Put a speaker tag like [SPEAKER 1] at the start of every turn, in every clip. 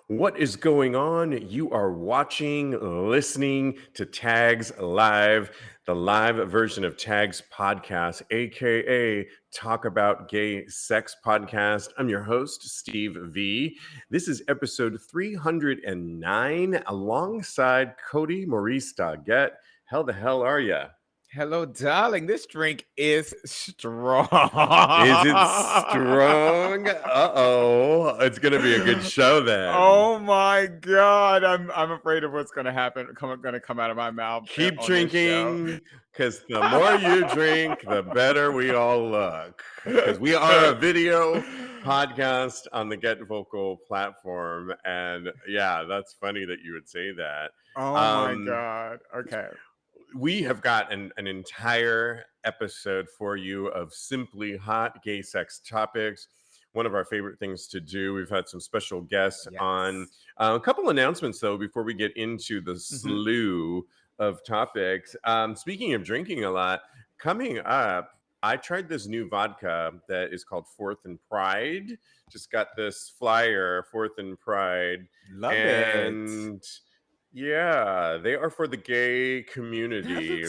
[SPEAKER 1] What is going on? You are watching, listening to Tags Live, the live version of Tags Podcast, aka Talk About Gay Sex Podcast. I'm your host, Steve V. This is episode 309 alongside Kodi Maurice Doggette. How the hell are you?
[SPEAKER 2] Hello, darling. This drink is strong.
[SPEAKER 1] Is it strong? Uh-oh. It's going to be a good show then.
[SPEAKER 2] Oh my God. I'm afraid of what's going to happen. Going to come out of my mouth.
[SPEAKER 1] Keep
[SPEAKER 2] on this show.
[SPEAKER 1] drinking, because the more you drink, the better we all look. Because we are a video podcast on the Get Vocal platform. And yeah, that's funny that you would say that.
[SPEAKER 2] Oh my God. Okay.
[SPEAKER 1] We have got an entire episode for you of simply hot gay sex topics. One of our favorite things to do. We've had some special guests on. A couple announcements, though, before we get into the slew of topics. Speaking of drinking a lot, coming up, I tried this new vodka that is called Fourth and Pride. Just got this flyer, Fourth and Pride.
[SPEAKER 2] Love it.
[SPEAKER 1] Yeah, they are for the gay community.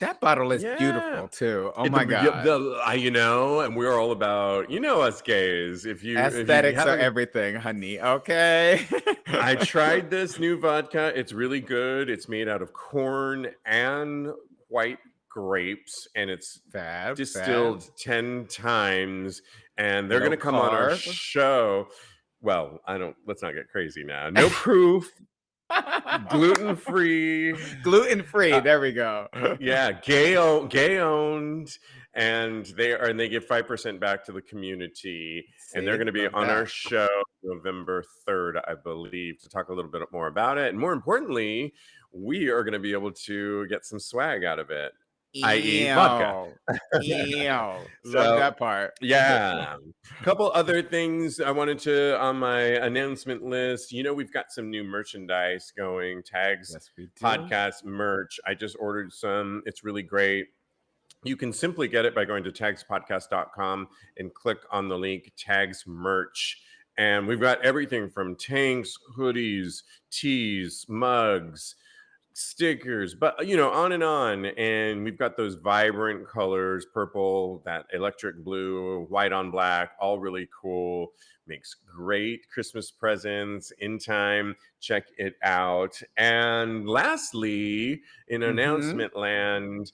[SPEAKER 2] That bottle is beautiful too. Oh my God.
[SPEAKER 1] And we're all about, us gays.
[SPEAKER 2] Aesthetics are everything, honey. Okay.
[SPEAKER 1] I tried this new vodka. It's really good. It's made out of corn and white grapes, and it's distilled 10 times. And they're going to come on our show. Well, let's not get crazy now. No proof. Gluten-free.
[SPEAKER 2] There we go.
[SPEAKER 1] Yeah, gay owned, and they give 5% back to the community. And they're going to be on our show November 3rd, I believe, to talk a little bit more about it. And more importantly, we are going to be able to get some swag out of it. I.e. vodka.
[SPEAKER 2] Love that part.
[SPEAKER 1] Yeah. A couple other things I wanted to on my announcement list. We've got some new merchandise going. Tags Podcast merch. I just ordered some. It's really great. You can simply get it by going to TAGSPodcast.com and click on the link Tags Merch. And we've got everything from tanks, hoodies, tees, mugs, stickers, but on and on. And we've got those vibrant colors, purple, that electric blue, white on black, all really cool. Makes great Christmas presents in time. Check it out. And lastly, in announcement land,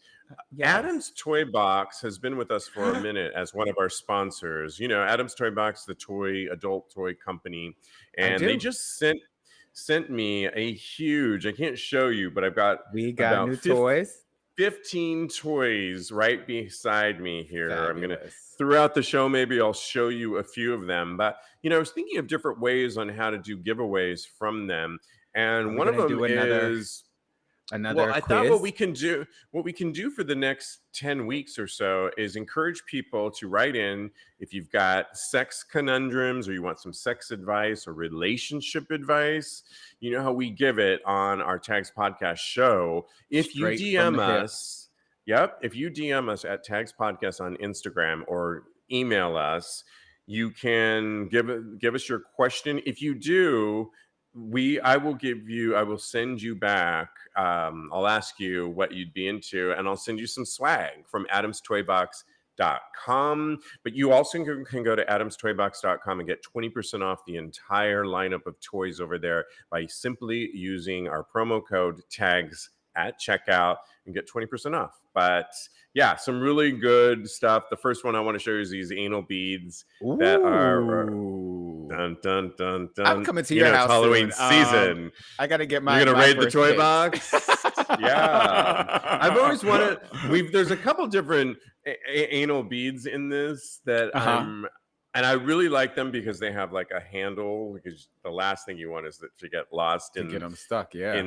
[SPEAKER 1] Adam's Toy Box has been with us for a minute as one of our sponsors. Adam's Toy Box, the adult toy company, and they just sent me a huge, I can't show you, but I've got
[SPEAKER 2] about new toys.
[SPEAKER 1] 15 toys right beside me here. Fabulous. I'm going to, throughout the show, maybe I'll show you a few of them. But, I was thinking of different ways on how to do giveaways from them. And one of them is... I thought what we can do for the next 10 weeks or so is encourage people to write in if you've got sex conundrums or you want some sex advice or relationship advice. You know how we give it on our Tags Podcast show. If you DM us, if you DM us at Tags Podcast on Instagram or email us, you can give us your question. If you do, I will send you back. I'll ask you what you'd be into, and I'll send you some swag from adamstoybox.com. But you also can go to adamstoybox.com and get 20% off the entire lineup of toys over there by simply using our promo code TAGS at checkout and get 20% off. But yeah, some really good stuff. The first one I want to show you is these anal beads that are dun dun dun dun.
[SPEAKER 2] I'm coming to your house.
[SPEAKER 1] It's Halloween season.
[SPEAKER 2] I got to get my.
[SPEAKER 1] You're gonna raid the toy box. Yeah, I've always wanted. There's a couple different anal beads in this that and I really like them because they have like a handle. Because the last thing you want is to get lost and
[SPEAKER 2] get them stuck. Yeah.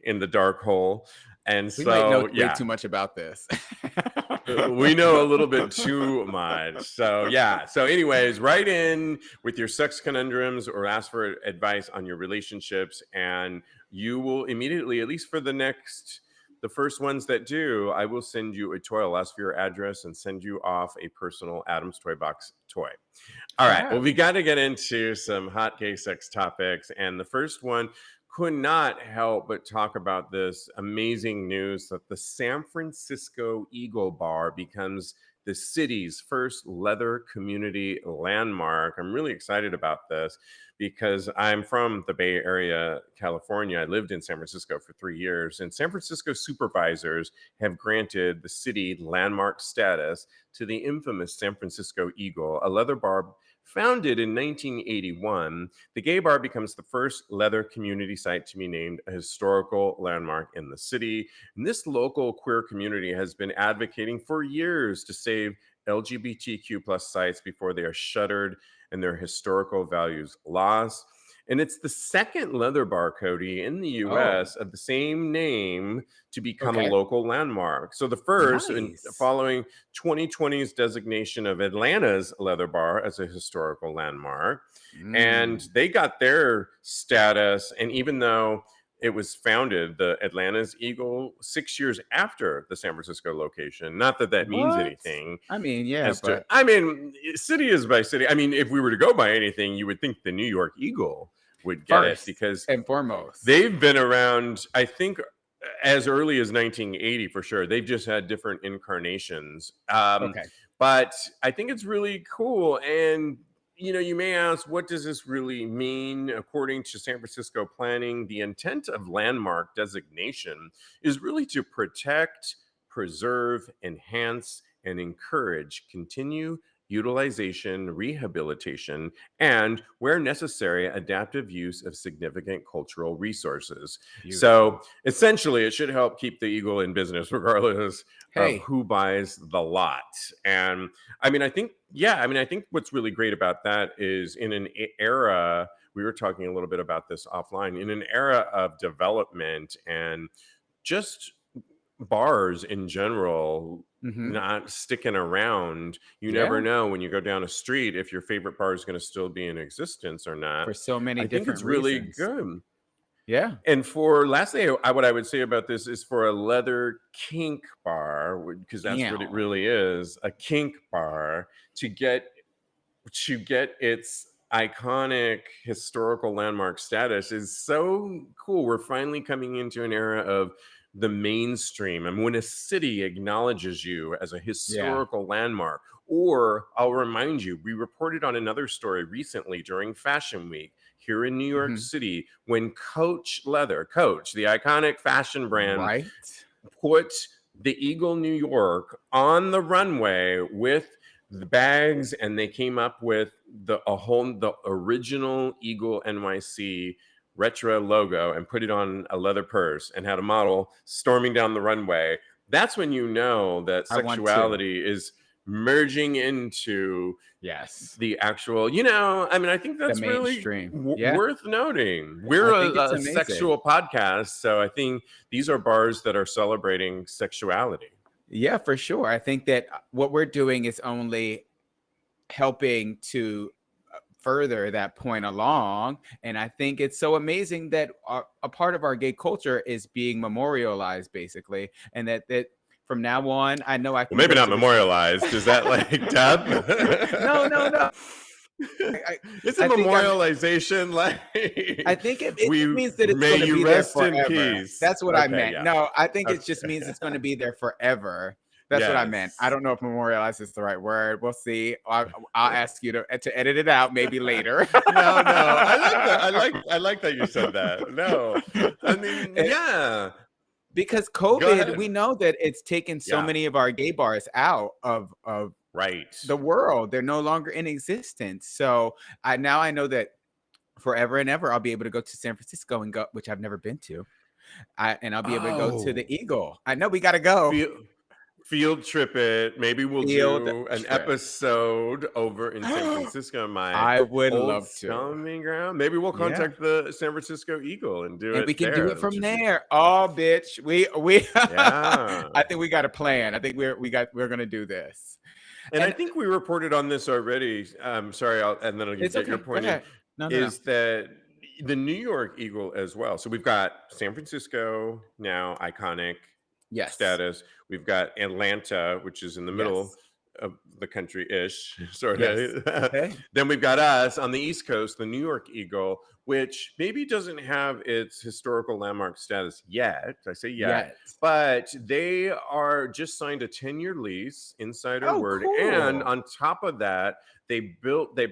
[SPEAKER 1] In the dark hole. And
[SPEAKER 2] we might know way too much about this.
[SPEAKER 1] We know a little bit too much. So anyways, write in with your sex conundrums or ask for advice on your relationships, and you will immediately, at least for the next the first ones that do, I will send you a toy. I'll ask for your address and send you off a personal Adam's Toy Box toy. All right. Well, we got to get into some hot gay sex topics. And the first one, could not help but talk about this amazing news that the San Francisco Eagle Bar becomes the city's first leather community landmark. I'm really excited about this because I'm from the Bay Area, California. I lived in San Francisco for 3 years, and San Francisco supervisors have granted the city landmark status to the infamous San Francisco Eagle, a leather bar founded in 1981. The gay bar becomes the first leather community site to be named a historical landmark in the city. And this local queer community has been advocating for years to save LGBTQ plus sites before they are shuttered and their historical values lost. And it's the second leather bar, Kodi, in the US of the same name to become a local landmark. So the first, following 2020's designation of Atlanta's leather bar as a historical landmark. And they got their status. And even though it was founded, the Atlanta's Eagle, 6 years after the San Francisco location. Not that that means anything.
[SPEAKER 2] I mean, yeah, but
[SPEAKER 1] I mean, city is by city. I mean, if we were to go by anything, you would think the New York Eagle would get it because
[SPEAKER 2] and foremost,
[SPEAKER 1] they've been around, I think, as early as 1980 for sure. They've just had different incarnations. But I think it's really cool. And you know, you may ask, what does this really mean? According to San Francisco planning, the intent of landmark designation is really to protect, preserve, enhance, and encourage continued utilization, rehabilitation, and, where necessary, adaptive use of significant cultural resources. Beautiful. So essentially, it should help keep the Eagle in business regardless of who buys the lot. And I mean, I think what's really great about that is in an era, we were talking a little bit about this offline, in an era of development and just bars in general not sticking around. You never know when you go down a street if your favorite bar is going to still be in existence or not.
[SPEAKER 2] For so many different
[SPEAKER 1] think it's really good.
[SPEAKER 2] Yeah.
[SPEAKER 1] And for lastly, what I would say about this is for a leather kink bar, because that's what it really is, a kink bar, to get its iconic historical landmark status is so cool. We're finally coming into an era of the mainstream, and when a city acknowledges you as a historical landmark, or I'll remind you, we reported on another story recently during Fashion Week here in New York City, when Coach, the iconic fashion brand, put the Eagle New York on the runway with the bags, and they came up with the original Eagle NYC retro logo and put it on a leather purse and had a model storming down the runway. That's when you know that sexuality is merging into the actual, you know, I mean, I think that's really worth noting. We're a sexual podcast, so I think these are bars that are celebrating sexuality.
[SPEAKER 2] Yeah, for sure. I think that what we're doing is only helping to further that point along. And I think it's so amazing that a part of our gay culture is being memorialized, basically. And that from now on, I know I can
[SPEAKER 1] maybe not memorialized. Is that like death?
[SPEAKER 2] No.
[SPEAKER 1] It's a memorialization.
[SPEAKER 2] I think it means that it's going to be there forever.
[SPEAKER 1] Peace.
[SPEAKER 2] That's what I meant. Yeah. No, I think it just means it's going to be there forever. That's what I meant. I don't know if memorialize is the right word. We'll see. I'll ask you to edit it out maybe later.
[SPEAKER 1] No. I like that. I like that you said that. No, I mean, yeah.
[SPEAKER 2] Because COVID, we know that it's taken so many of our gay bars out of the world. They're no longer in existence. So I know that forever and ever I'll be able to go to San Francisco and go, which I've never been to. And I'll be able to go to the Eagle. I know we got to go.
[SPEAKER 1] Field trip it. Maybe we'll do an episode over in San Francisco.
[SPEAKER 2] I would love to.
[SPEAKER 1] Stomping ground. Maybe we'll contact the San Francisco Eagle and do it.
[SPEAKER 2] And we can do it from there. Oh, bitch. We I think we got a plan. I think we're gonna do this.
[SPEAKER 1] And I think we reported on this already. Sorry, and then I'll get your point. That the New York Eagle as well. So we've got San Francisco now, iconic. status. We've got Atlanta, which is in the middle of the country-ish, sort of.
[SPEAKER 2] Okay.
[SPEAKER 1] Then we've got us on the East Coast, the New York Eagle, which maybe doesn't have its historical landmark status yet. I say yet. But they are just signed a 10-year lease, insider word.
[SPEAKER 2] Cool.
[SPEAKER 1] And on top of that, they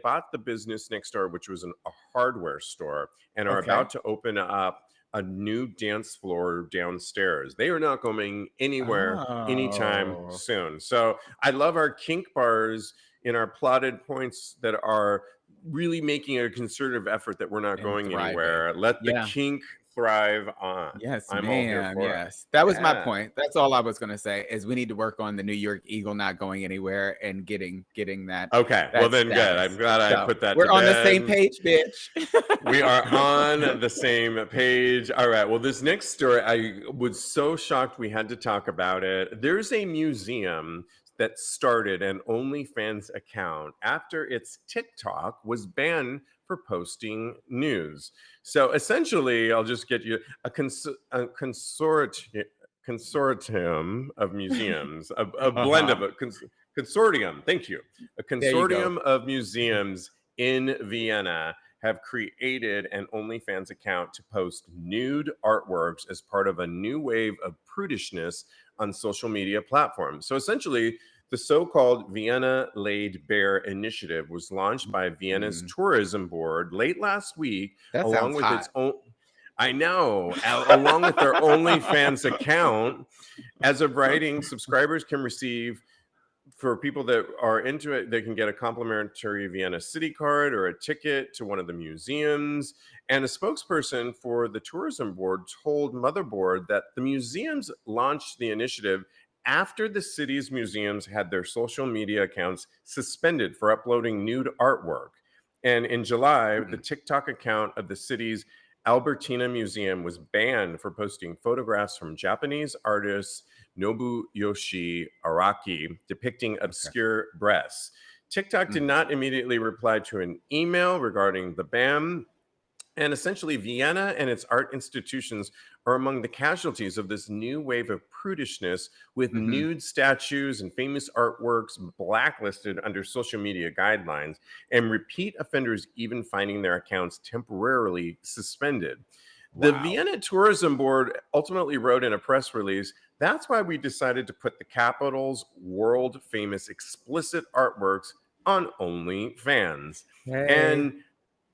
[SPEAKER 1] bought the business next door, which was a hardware store, and are about to open up a new dance floor downstairs. They are not going anywhere anytime soon. So I love our kink bars in our plotted points that are really making a concerted effort that we're not going anywhere. Let the kink thrive on.
[SPEAKER 2] Yes, I'm all here for it. That was my point. That's all I was going to say is we need to work on the New York Eagle not going anywhere and getting that.
[SPEAKER 1] Okay. Well, then good. I'm glad I put that
[SPEAKER 2] We're on the same page, bitch.
[SPEAKER 1] We are on the same page. All right. Well, this next story, I was so shocked we had to talk about it. There's a museum that started an OnlyFans account after its TikTok was banned for posting news. So essentially, I'll just get you a consortium of museums, a blend of a consortium. Thank you. A consortium of museums in Vienna have created an OnlyFans account to post nude artworks as part of a new wave of prudishness on social media platforms. So essentially, the so-called Vienna Laid Bare initiative was launched by Vienna's tourism board late last week, along with its own. I know, along with their OnlyFans account. As of writing, subscribers can receive, for people that are into it, they can get a complimentary Vienna city card or a ticket to one of the museums. And a spokesperson for the tourism board told Motherboard that the museums launched the initiative after the city's museums had their social media accounts suspended for uploading nude artwork. And in July, the TikTok account of the city's Albertina Museum was banned for posting photographs from Japanese artist Nobuyoshi Araki depicting obscure breasts. TikTok did not immediately reply to an email regarding the ban. And essentially, Vienna and its art institutions are among the casualties of this new wave of prudishness, with nude statues and famous artworks blacklisted under social media guidelines, and repeat offenders even finding their accounts temporarily suspended. The Vienna Tourism Board ultimately wrote in a press release, "That's why we decided to put the capital's world-famous explicit artworks on OnlyFans." And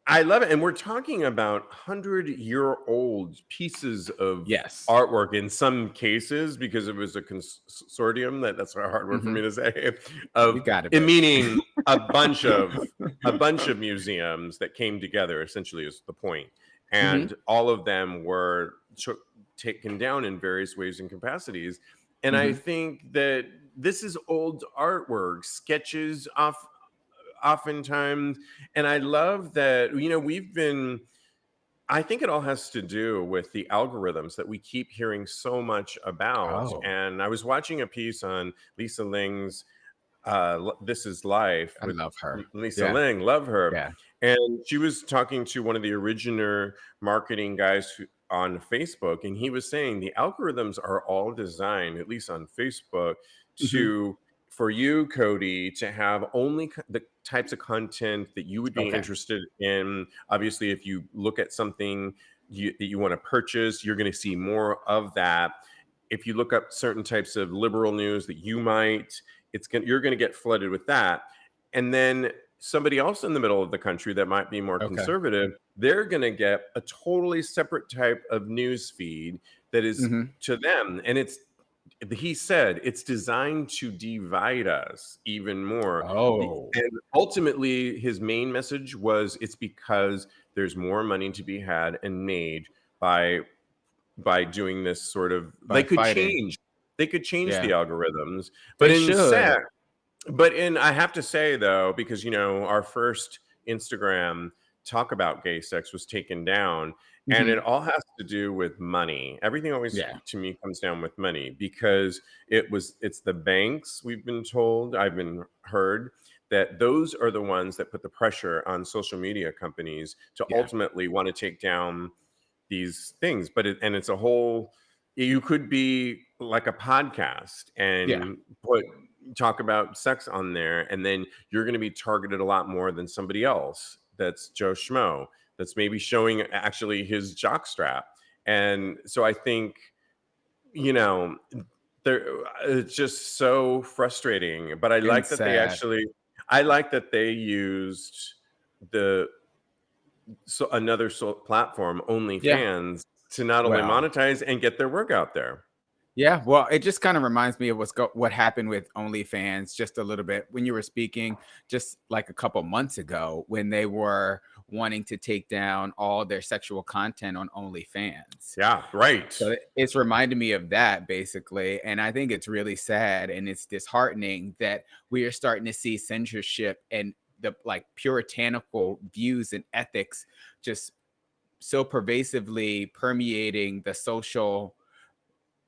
[SPEAKER 1] I love it. And we're talking about 100-year-old pieces of artwork in some cases, because it was a consortium. That's a hard word for me to say. Meaning a bunch of museums that came together, essentially, is the point. And all of them were taken down in various ways and capacities. And I think that this is old artwork, sketches oftentimes. And I love that, I think it all has to do with the algorithms that we keep hearing so much about. And I was watching a piece on Lisa Ling's This Is Life.
[SPEAKER 2] I love her.
[SPEAKER 1] Lisa Ling, love her. Yeah. And she was talking to one of the originator marketing guys on Facebook, and he was saying the algorithms are all designed, at least on Facebook, for you, Kodi, to have only the types of content that you would be interested in. Obviously, if you look at something that you want to purchase, you're going to see more of that. If you look up certain types of liberal news that you might, you're going to get flooded with that. And then somebody else in the middle of the country that might be more conservative, they're going to get a totally separate type of news feed that is to them. And he said it's designed to divide us even more. And ultimately, his main message was it's because there's more money to be had and made by doing this sort of. They could change the algorithms, but I have to say, though, because our first Instagram talk about gay sex was taken down. And it all has to do with money. Everything always, to me, comes down with money, because it's the banks, we've been told, I've been heard, that those are the ones that put the pressure on social media companies to ultimately want to take down these things. But it's a whole you could be like a podcast and talk about sex on there, and then you're going to be targeted a lot more than somebody else that's Joe Schmo that's maybe showing actually his jockstrap. And so I think, you know, it's just so frustrating. But I like that they used another platform, OnlyFans, to not only monetize and get their work out there.
[SPEAKER 2] Yeah, well, it just kind of reminds me of what happened with OnlyFans just a little bit when you were speaking just like a couple months ago when they were wanting to take down all their sexual content on OnlyFans.
[SPEAKER 1] Yeah, right.
[SPEAKER 2] So it's reminded me of that basically. And I think it's really sad and it's disheartening that we are starting to see censorship and the like puritanical views and ethics just so pervasively permeating the social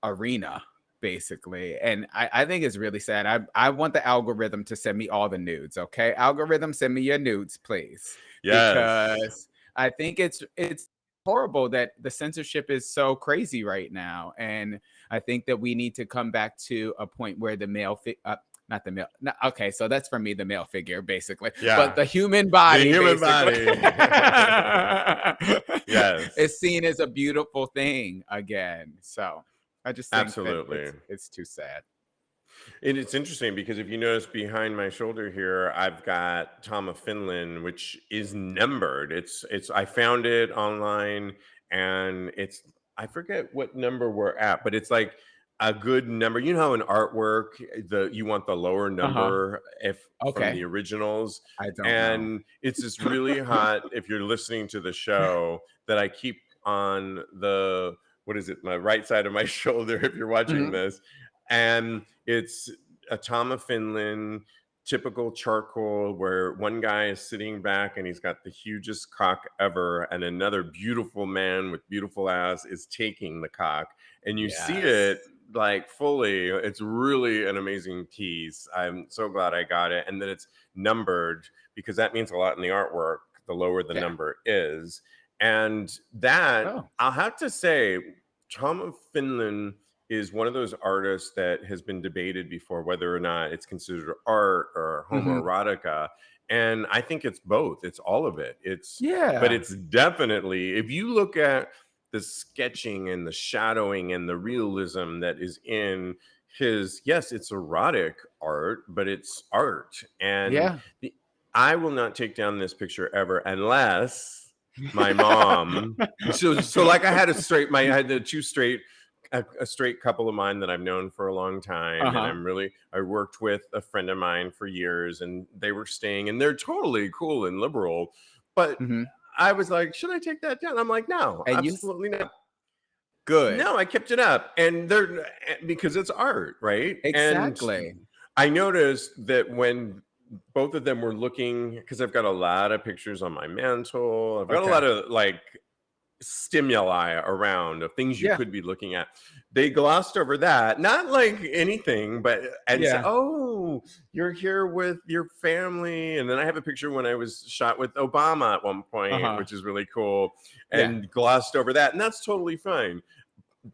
[SPEAKER 2] arena basically. And I think it's really sad. I want the algorithm to send me all the nudes. Okay, algorithm, send me your nudes, please.
[SPEAKER 1] Yes.
[SPEAKER 2] Because I think it's horrible that the censorship is so crazy right now. And I think that we need to come back to a point where the male not the male. No, okay, so that's for me, the male figure, basically. Yeah. But the human body, yes, is seen as a beautiful thing again. So I just think absolutely it's too sad.
[SPEAKER 1] And it's interesting because if you notice behind my shoulder here, I've got Tom of Finland, which is numbered. It's I found it online, and I forget what number we're at, but it's like a good number. You know how in artwork you want the lower number from the originals.
[SPEAKER 2] I don't
[SPEAKER 1] know. It's just really hot if you're listening to the show that I keep on the my right side of my shoulder if you're watching this. And it's a Tom of Finland, typical charcoal, where one guy is sitting back and he's got the hugest cock ever, and another beautiful man with beautiful ass is taking the cock, and you see it like fully. It's really an amazing piece. I'm so glad I got it, and then it's numbered because that means a lot in the artwork. The lower the number is, and that I'll have to say, Tom of Finland is one of those artists that has been debated before whether or not it's considered art or homoerotica. And I think it's both. It's all of it. But it's definitely, if you look at the sketching and the shadowing and the realism that is in his, yes, it's erotic art, but it's art. And I will not take down this picture ever unless my mom. so like I had a straight couple of mine that I've known for a long time. And I worked with a friend of mine for years, and they were staying, and they're totally cool and liberal. But I was like, should I take that down? I'm like, no, absolutely not.
[SPEAKER 2] Good.
[SPEAKER 1] No, I kept it up. And because it's art, right?
[SPEAKER 2] Exactly.
[SPEAKER 1] And I noticed that when both of them were looking, because I've got a lot of pictures on my mantle, I've got a lot of like stimuli around of things you could be looking at. They glossed over that, not like anything, but said, oh, you're here with your family. And then I have a picture when I was shot with Obama at one point, which is really cool, and glossed over that. And that's totally fine.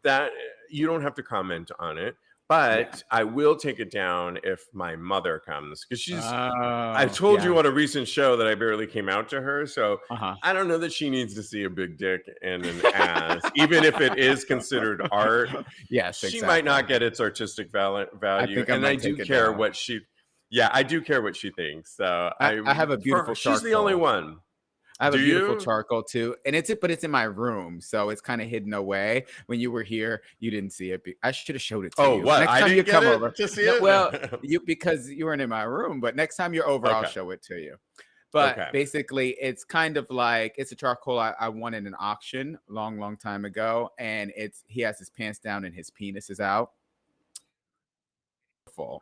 [SPEAKER 1] That you don't have to comment on it. But I will take it down if my mother comes, because I told you on a recent show that I barely came out to her. So I don't know that she needs to see a big dick and an ass, even if it is considered art.
[SPEAKER 2] Yes,
[SPEAKER 1] she might not get its artistic value. I do care what she. Yeah, I do care what she thinks. So
[SPEAKER 2] I have a beautiful.
[SPEAKER 1] She's the only one.
[SPEAKER 2] I have a beautiful charcoal too, and it's in my room, so it's kind of hidden away. When you were here, you didn't see it. I should have showed it to you.
[SPEAKER 1] Oh, what?
[SPEAKER 2] Next
[SPEAKER 1] time you come over
[SPEAKER 2] to see it? Well, because you weren't in my room, but next time you're over, I'll show it to you. But basically, it's kind of like it's a charcoal I won in an auction long time ago, and he has his pants down and his penis is out.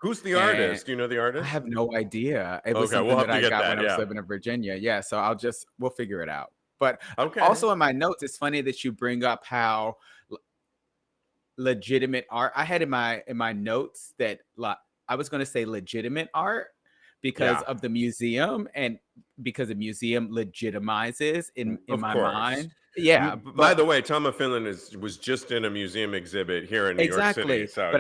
[SPEAKER 1] Who's the artist? Do you know the artist?
[SPEAKER 2] I have no idea. It was something that I got when I was living in Virginia. Yeah, so we'll figure it out. But also in my notes, it's funny that you bring up how legitimate art. I had in my notes that I was going to say legitimate art, because of the museum, and because the museum legitimizes in my mind. Yeah.
[SPEAKER 1] By the way, Tom of Finland was just in a museum exhibit here in New York City. So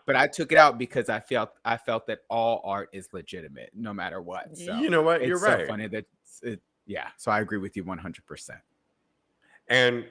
[SPEAKER 2] but I took it out because I felt that all art is legitimate no matter what. So
[SPEAKER 1] you know what, you're right.
[SPEAKER 2] So funny that so I agree with you 100%.
[SPEAKER 1] And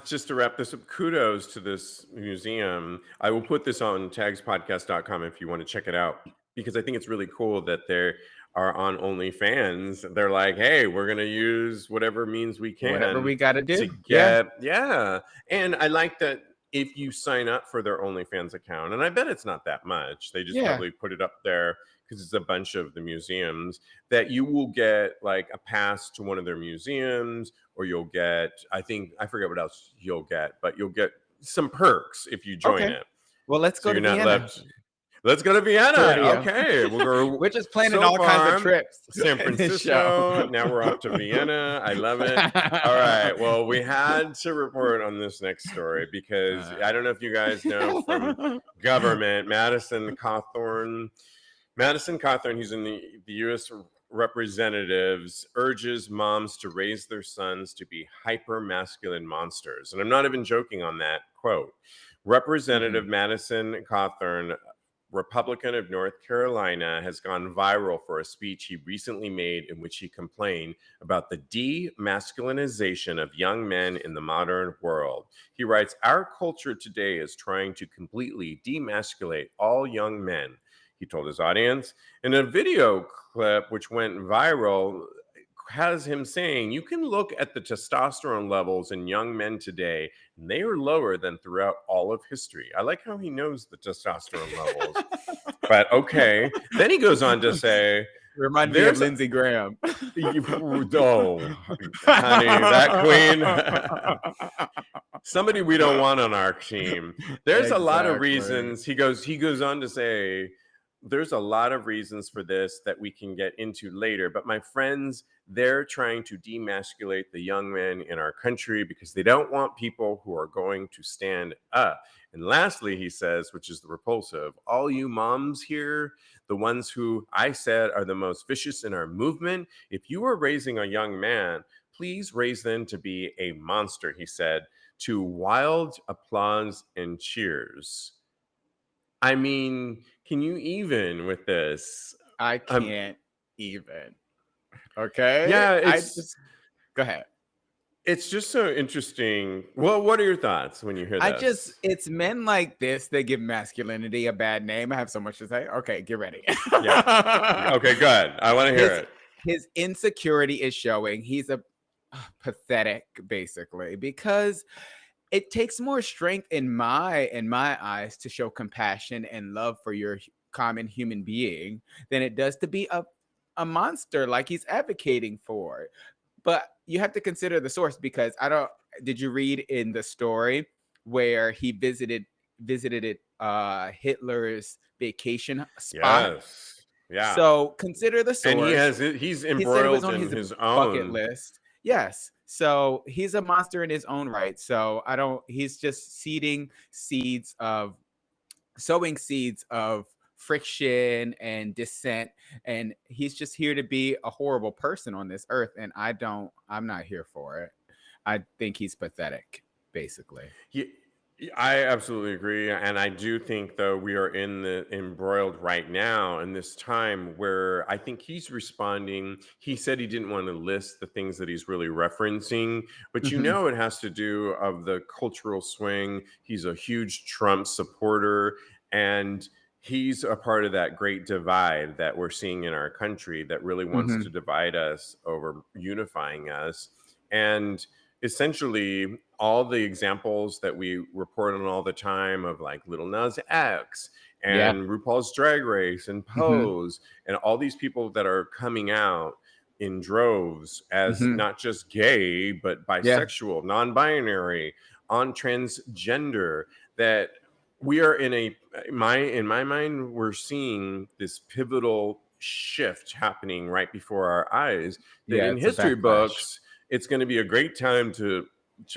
[SPEAKER 1] just to wrap this up, kudos to this museum. I will put this on TAGSPodcast.com if you want to check it out, because I think it's really cool that they are on OnlyFans. They're like, hey, we're going to use whatever means we can.
[SPEAKER 2] Whatever we got to do.
[SPEAKER 1] Yeah. And I like that if you sign up for their OnlyFans account, and I bet it's not that much. They just probably put it up there because it's a bunch of the museums, that you will get like a pass to one of their museums, or you'll get, I forget what else you'll get, but you'll get some perks if you join it.
[SPEAKER 2] Well, let's go to Vienna.
[SPEAKER 1] Let's go to Vienna. Okay.
[SPEAKER 2] We're just planning all kinds of trips.
[SPEAKER 1] San Francisco. Now we're off to Vienna. I love it. All right. Well, we had to report on this next story because I don't know if you guys know from government, Madison Cawthorn, who's in the U.S. Representatives, urges moms to raise their sons to be hyper-masculine monsters. And I'm not even joking on that quote. Representative Madison Cawthorn, Republican of North Carolina, has gone viral for a speech he recently made in which he complained about the demasculinization of young men in the modern world. He writes, "Our culture today is trying to completely demasculate all young men," he told his audience. In a video clip which went viral, has him saying, "You can look at the testosterone levels in young men today, and they are lower than throughout all of history." I like how he knows the testosterone levels. But okay. Then he goes on to say,
[SPEAKER 2] remind me of Lindsey Graham.
[SPEAKER 1] Oh, honey, that queen. Somebody we don't want on our team. There's a lot of reasons. He goes on to say, there's a lot of reasons for this that we can get into later. But my friends, they're trying to demasculate the young men in our country because they don't want people who are going to stand up. And lastly, he says, which is the repulsive, all you moms here, the ones who I said are the most vicious in our movement, if you are raising a young man, please raise them to be a monster, he said, to wild applause and cheers. I mean, can you even with this?
[SPEAKER 2] I can't even. Okay.
[SPEAKER 1] Yeah.
[SPEAKER 2] Go ahead.
[SPEAKER 1] It's just so interesting. Well, what are your thoughts when you hear this?
[SPEAKER 2] It's men like this that give masculinity a bad name. I have so much to say. Okay, get ready.
[SPEAKER 1] Yeah. Okay, good. I want to hear it.
[SPEAKER 2] His insecurity is showing. He's a pathetic, basically, because it takes more strength in my eyes to show compassion and love for your common human being than it does to be a monster like he's advocating for. But you have to consider the source, because did you read in the story where he visited Hitler's vacation spot?
[SPEAKER 1] Yes. Yeah.
[SPEAKER 2] So consider the source.
[SPEAKER 1] And he's embroiled in his own
[SPEAKER 2] bucket list. Yes. So he's a monster in his own right. So he's just sowing seeds of friction and dissent, and he's just here to be a horrible person on this earth, and I'm not here for it. I think he's pathetic, basically.
[SPEAKER 1] I absolutely agree, and I do think, though, we are embroiled right now in this time where I think he's responding. He said he didn't want to list the things that he's really referencing, but it has to do of the cultural swing. He's a huge Trump supporter, and he's a part of that great divide that we're seeing in our country that really wants to divide us over unifying us. And essentially, all the examples that we report on all the time of like Lil Nas X and RuPaul's Drag Race and Pose and all these people that are coming out in droves as not just gay, but bisexual, non-binary, on transgender, that we are in my mind, we're seeing this pivotal shift happening right before our eyes. That in history books, it's going to be a great time to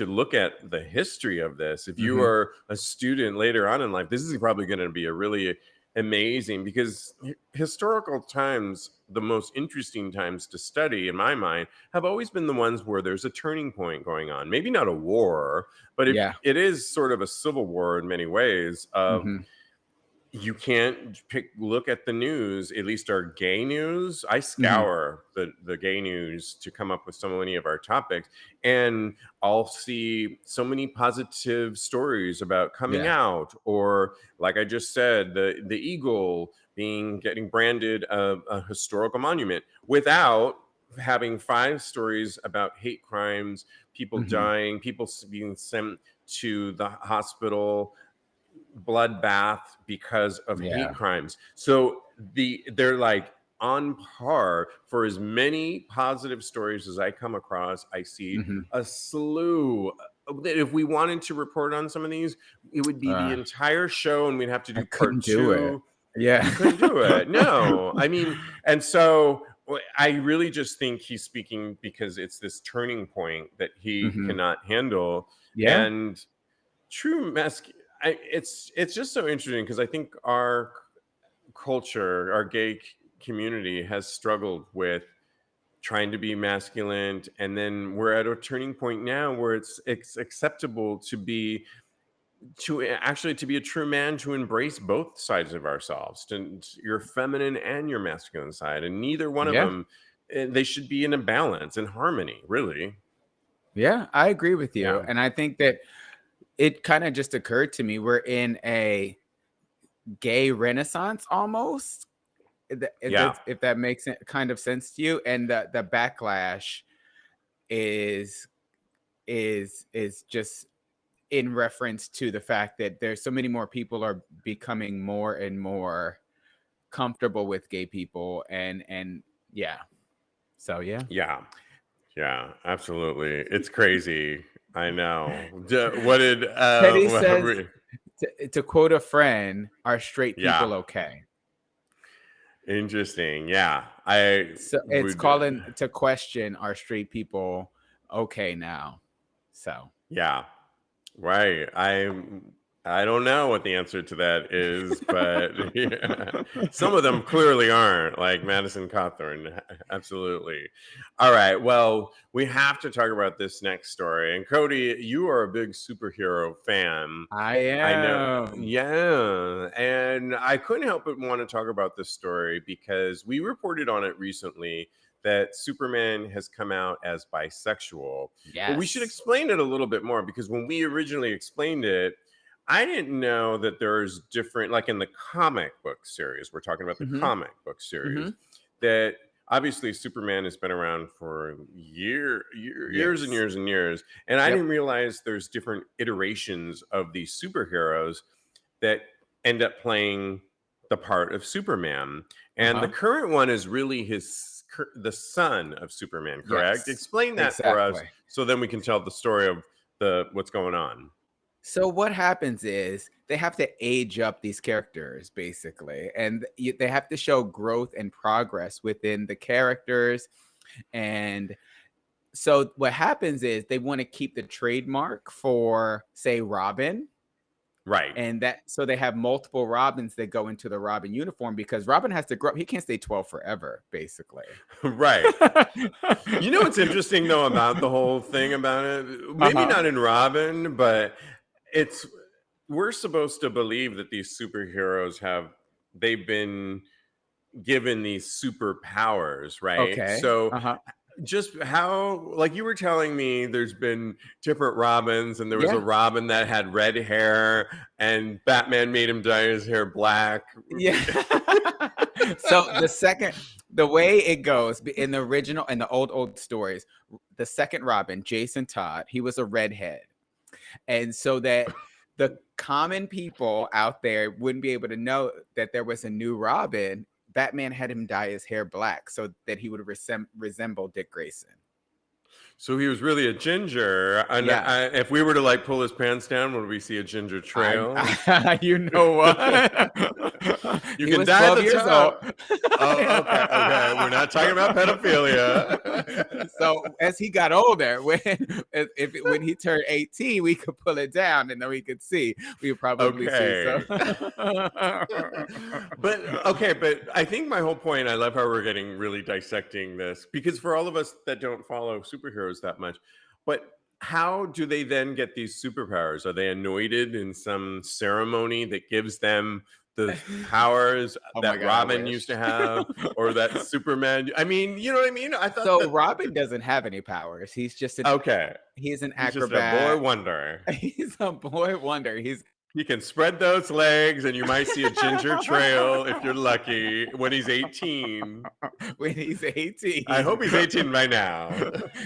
[SPEAKER 1] look at the history of this. If you are a student later on in life, this is probably going to be a really amazing, because historical times, the most interesting times to study in my mind, have always been the ones where there's a turning point going on. Maybe not a war, but it is sort of a civil war in many ways of you can't look at the news, at least our gay news. I scour the gay news to come up with so many of our topics, and I'll see so many positive stories about coming out, or like I just said, the eagle getting branded a historical monument, without having 5 stories about hate crimes, people dying, people being sent to the hospital, bloodbath because of hate crimes. So they're like on par. For as many positive stories as I come across, I see a slew. If we wanted to report on some of these, it would be the entire show, and we'd have to do part 2.
[SPEAKER 2] I
[SPEAKER 1] couldn't do it. No, I mean, and so I really just think he's speaking because it's this turning point that he cannot handle. And true it's just so interesting, because I think our culture, our gay community, has struggled with trying to be masculine, and then we're at a turning point now where it's acceptable to be a true man, to embrace both sides of ourselves, your feminine and your masculine side, and neither one of them, they should be in a balance and harmony, really.
[SPEAKER 2] I agree with you. And I think that it kind of just occurred to me, we're in a gay renaissance almost, if that makes kind of sense to you. And the backlash is just in reference to the fact that there's so many more people are becoming more and more comfortable with gay people, and
[SPEAKER 1] absolutely, it's crazy. I know. What did
[SPEAKER 2] Teddy says, to quote a friend, "Are straight people okay?"
[SPEAKER 1] Interesting.
[SPEAKER 2] It's calling to question, are straight people okay now? So
[SPEAKER 1] right. I don't know what the answer to that is, but some of them clearly aren't, like Madison Cawthorn. Absolutely. All right. Well, we have to talk about this next story. And Kodi, you are a big superhero fan.
[SPEAKER 2] I am.
[SPEAKER 1] I know. Yeah. And I couldn't help but want to talk about this story because we reported on it recently that Superman has come out as bisexual. But we should explain it a little bit more, because when we originally explained it, I didn't know that there's different, like in the comic book series, we're talking about the comic book series, that obviously Superman has been around for years and years and years. And I didn't realize there's different iterations of these superheroes that end up playing the part of Superman. And the current one is really the son of Superman, correct? Explain that for us, so then we can tell the story of what's going on.
[SPEAKER 2] So what happens is they have to age up these characters, basically, and they have to show growth and progress within the characters. And so what happens is they want to keep the trademark for, say, Robin.
[SPEAKER 1] Right.
[SPEAKER 2] And so they have multiple Robins that go into the Robin uniform, because Robin has to grow up. He can't stay 12 forever, basically.
[SPEAKER 1] Right. You know what's interesting, though, about the whole thing about it? Maybe not in Robin, but we're supposed to believe that these superheroes they've been given these superpowers, right?
[SPEAKER 2] Okay.
[SPEAKER 1] So just how, like you were telling me, there's been different Robins, and there was a Robin that had red hair, and Batman made him dye his hair black.
[SPEAKER 2] So the way it goes in the original and the old stories, the second Robin, Jason Todd, he was a redhead. And so that the common people out there wouldn't be able to know that there was a new Robin, Batman had him dye his hair black so that he would resemble Dick Grayson.
[SPEAKER 1] So he was really a ginger. And if we were to like pull his pants down, would we see a ginger trail?
[SPEAKER 2] You know what?
[SPEAKER 1] You can dye the top. Oh, okay. We're not talking about pedophilia.
[SPEAKER 2] So as he got older, when he turned 18, we could pull it down and then we could see. We would probably see. So.
[SPEAKER 1] But I think my whole point, I love how we're getting really dissecting this, because for all of us that don't follow superheroes that much, but how do they then get these superpowers? Are they anointed in some ceremony that gives them the powers that Robin used to have, or that Superman? I mean, you know what I mean? I thought
[SPEAKER 2] so. Robin doesn't have any powers. He's just he's an acrobat.
[SPEAKER 1] Just a boy wonder.
[SPEAKER 2] He's a boy wonder.
[SPEAKER 1] He can spread those legs, and you might see a ginger trail if you're lucky when he's 18.
[SPEAKER 2] When he's 18.
[SPEAKER 1] I hope he's 18 by now.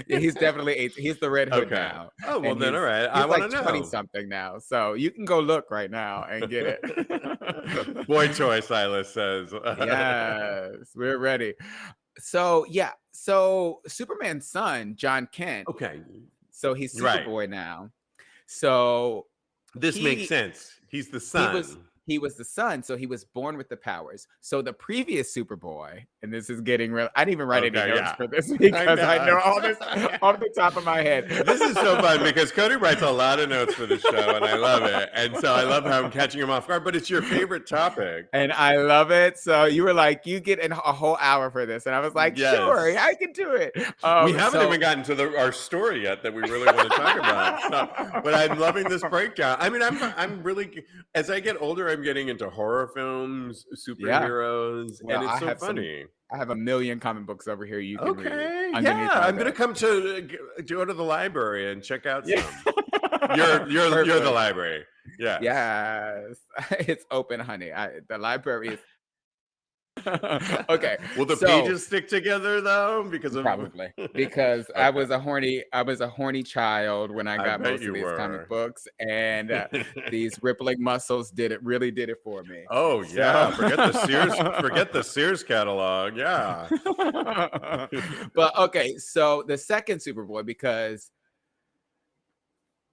[SPEAKER 2] Yeah, he's definitely 18. He's the Red Hood now.
[SPEAKER 1] Oh, well, then all right. I want to know.
[SPEAKER 2] 20-something now. So you can go look right now and get it.
[SPEAKER 1] Boy choice, Silas says.
[SPEAKER 2] Yes, we're ready. So, yeah. So Superman's son, John Kent.
[SPEAKER 1] Okay.
[SPEAKER 2] So he's Superboy now. So...
[SPEAKER 1] This makes sense. He's the son.
[SPEAKER 2] He was the son, so he was born with the powers. So the previous Superboy, and this is getting real. I didn't even write any notes for this because I know all this off the top of my head.
[SPEAKER 1] This is so fun because Kodi writes a lot of notes for the show, and I love it. And so I love how I'm catching him off guard. But it's your favorite topic,
[SPEAKER 2] and I love it. So you were like, you get a whole hour for this, and I was like, sure, I can do it.
[SPEAKER 1] We haven't even gotten to our story yet that we really want to talk about. So, but I'm loving this breakdown. I mean, I'm really, as I get older, I'm getting into horror films, superheroes, and it's so funny.
[SPEAKER 2] I have a million comic books over here you can read.
[SPEAKER 1] Yeah, I'm going to come to go to the library and check out some. You're the library. Yeah.
[SPEAKER 2] Yes. It's open, honey. The library is okay.
[SPEAKER 1] Will the pages stick together though? Because
[SPEAKER 2] I was a horny child when I got most of these comic books, and these rippling muscles really did it for me.
[SPEAKER 1] Oh yeah, forget the Sears catalog. Yeah.
[SPEAKER 2] But okay, so the second Superboy, because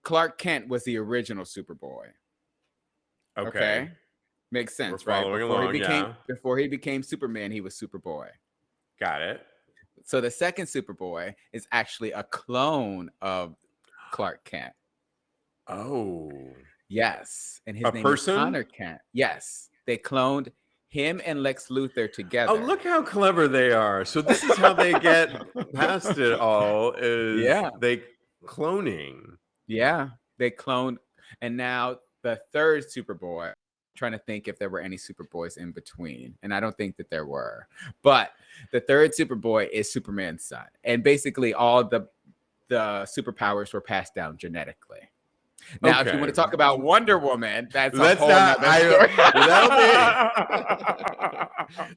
[SPEAKER 2] Clark Kent was the original Superboy. Okay. Makes sense, right? Before he became Superman, he was Superboy.
[SPEAKER 1] Got it.
[SPEAKER 2] So the second Superboy is actually a clone of Clark Kent.
[SPEAKER 1] Oh.
[SPEAKER 2] Yes. And his name is Connor Kent. Yes. They cloned him and Lex Luthor together.
[SPEAKER 1] Oh, look how clever they are. So this is how they get past it all, is they cloning.
[SPEAKER 2] Yeah. They cloned. And now the third Superboy, trying to think if there were any Superboys in between, and I don't think that there were, but the third Superboy is Superman's son, and basically all the superpowers were passed down genetically. Now, if you want to talk about Wonder Woman, that's a whole nother story.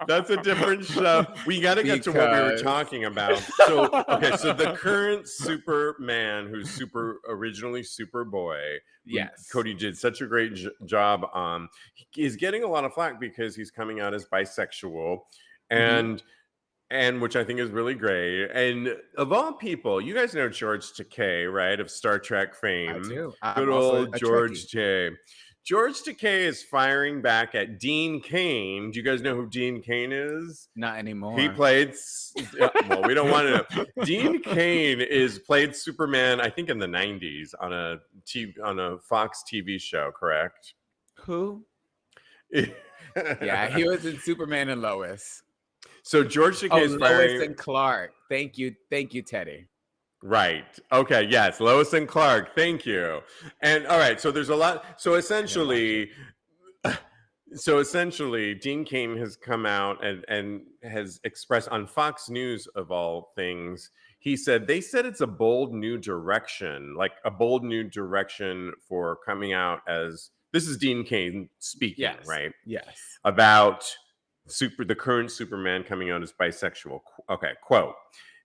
[SPEAKER 1] That's a different show. We got to get to what we were talking about. So the current Superman, who's originally Superboy,
[SPEAKER 2] yes,
[SPEAKER 1] Kodi did such a great job. He's getting a lot of flack because he's coming out as bisexual, and which I think is really great. And of all people, you guys know George Takei, right? Of Star Trek fame.
[SPEAKER 2] I do.
[SPEAKER 1] Good old George Takei. George Takei is firing back at Dean Cain. Do you guys know who Dean Cain is?
[SPEAKER 2] Not anymore.
[SPEAKER 1] He played, well, we don't want to know. Dean Cain played Superman, I think in the 90s on a Fox TV show, correct?
[SPEAKER 2] Who? Yeah, he was in Superman and Lois.
[SPEAKER 1] So George Takei is firing...
[SPEAKER 2] Lois and Clark. Thank you, Teddy.
[SPEAKER 1] Right. Okay. Yes. Lois and Clark. Thank you. And all right. So there's a lot. So essentially, Dean Cain has come out and has expressed on Fox News, of all things, he said, they said it's a bold new direction, like a bold new direction for coming out as, this is Dean Cain speaking, right?
[SPEAKER 2] Yes.
[SPEAKER 1] About the current Superman coming out as bisexual. Okay. Quote.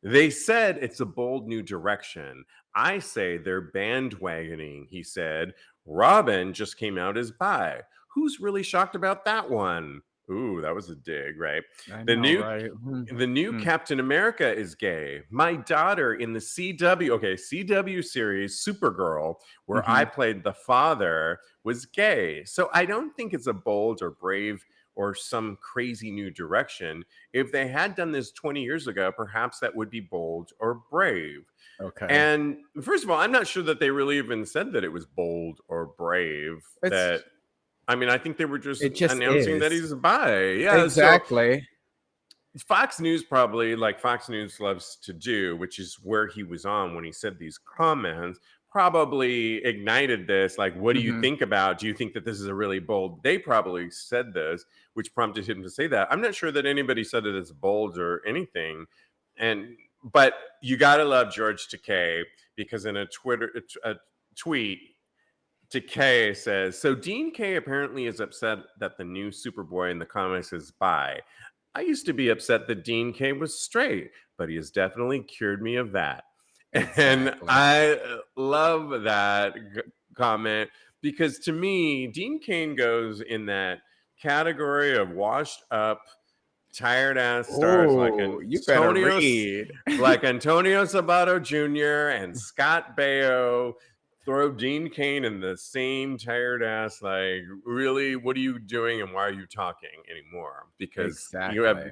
[SPEAKER 1] They said it's a bold new direction. I say they're bandwagoning, he said. Robin just came out as bi. Who's really shocked about that one? Ooh, that was a dig, right? The new Captain America is gay. My daughter in the CW series Supergirl, where I played the father, was gay. So I don't think it's a bold or brave or some crazy new direction. If they had done this 20 years ago, perhaps that would be bold or brave.
[SPEAKER 2] Okay.
[SPEAKER 1] And first of all, I'm not sure that they really even said that it was bold or brave. I think they were just announcing that he's bi. Yeah,
[SPEAKER 2] exactly.
[SPEAKER 1] So Fox News probably, like Fox News loves to do, which is where he was on when he said these comments, probably ignited this. Like, what do you think about? Do you think that this is a really bold? They probably said this, which prompted him to say that. I'm not sure that anybody said that it's bold or anything. But you gotta love George Takei, because in a tweet, Takei says, so Dean Kaye apparently is upset that the new Superboy in the comics is bi. I used to be upset that Dean Kaye was straight, but he has definitely cured me of that. Exactly. And I love that comment, because to me, Dean Cain goes in that category of washed up, tired ass stars like Antonio Sabato Jr. and Scott Baio. Throw Dean Cain in the same tired ass, like, really, what are you doing and why are you talking anymore? Because you have,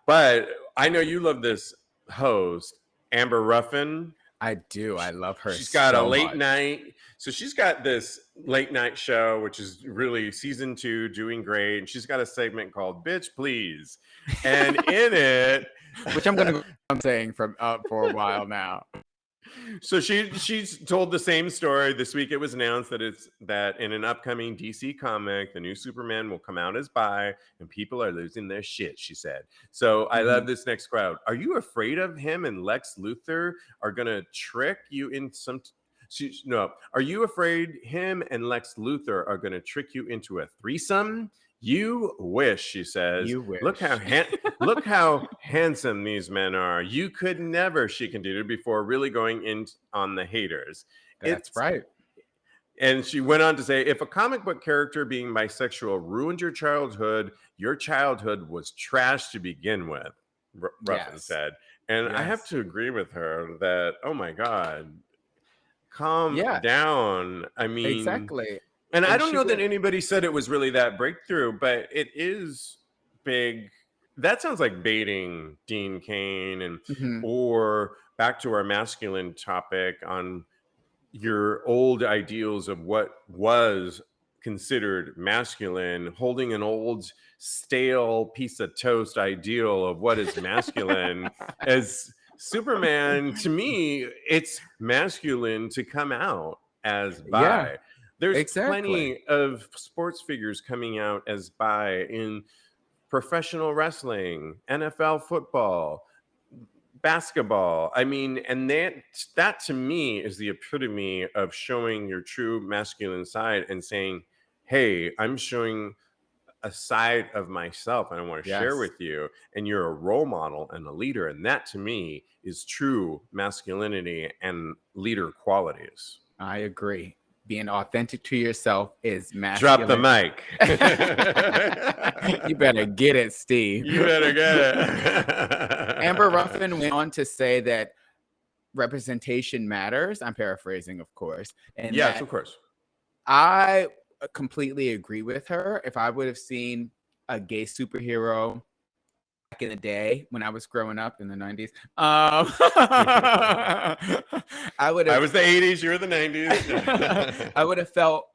[SPEAKER 1] but I know you love this host, Amber Ruffin.
[SPEAKER 2] I do. I love her.
[SPEAKER 1] She's got a late night. So she's got this late night show, which is really season 2, doing great. And she's got a segment called Bitch Please. And in it,
[SPEAKER 2] which I'm saying for a while now.
[SPEAKER 1] So she's told the same story. This week it was announced that in an upcoming DC comic, the new Superman will come out as bi, and people are losing their shit, she said. So I love this next crowd. Are you afraid of him and Lex Luthor are gonna trick you in some? No. Are you afraid him and Lex Luthor are gonna trick you into a threesome? You wish, she says.
[SPEAKER 2] You wish.
[SPEAKER 1] Look how handsome these men are. You could never, she continued, before really going in on the haters.
[SPEAKER 2] That's right.
[SPEAKER 1] And she went on to say, if a comic book character being bisexual ruined your childhood was trash to begin with, Ruffin said. And I have to agree with her that, oh my God, calm down. I mean,
[SPEAKER 2] exactly.
[SPEAKER 1] And I don't know that anybody said it was really that breakthrough, but it is big. That sounds like baiting Dean Cain, and or back to our masculine topic on your old ideals of what was considered masculine, holding an old stale piece of toast ideal of what is masculine. As Superman, to me, it's masculine to come out as bi.
[SPEAKER 2] Yeah.
[SPEAKER 1] There's plenty of sports figures coming out as bi in professional wrestling, NFL football, basketball. I mean, and that to me is the epitome of showing your true masculine side and saying, hey, I'm showing a side of myself and I want to share with you, and you're a role model and a leader. And that to me is true masculinity and leader qualities.
[SPEAKER 2] I agree. Being authentic to yourself is masculine.
[SPEAKER 1] Drop the mic.
[SPEAKER 2] You better get it, Steve.
[SPEAKER 1] You better get it.
[SPEAKER 2] Amber Ruffin went on to say that representation matters. I'm paraphrasing, of course. And
[SPEAKER 1] yes, of course.
[SPEAKER 2] I completely agree with her. If I would have seen a gay superhero back in the day when I was growing up in the 90s, I was
[SPEAKER 1] the 80s, you were the 90s.
[SPEAKER 2] I would have felt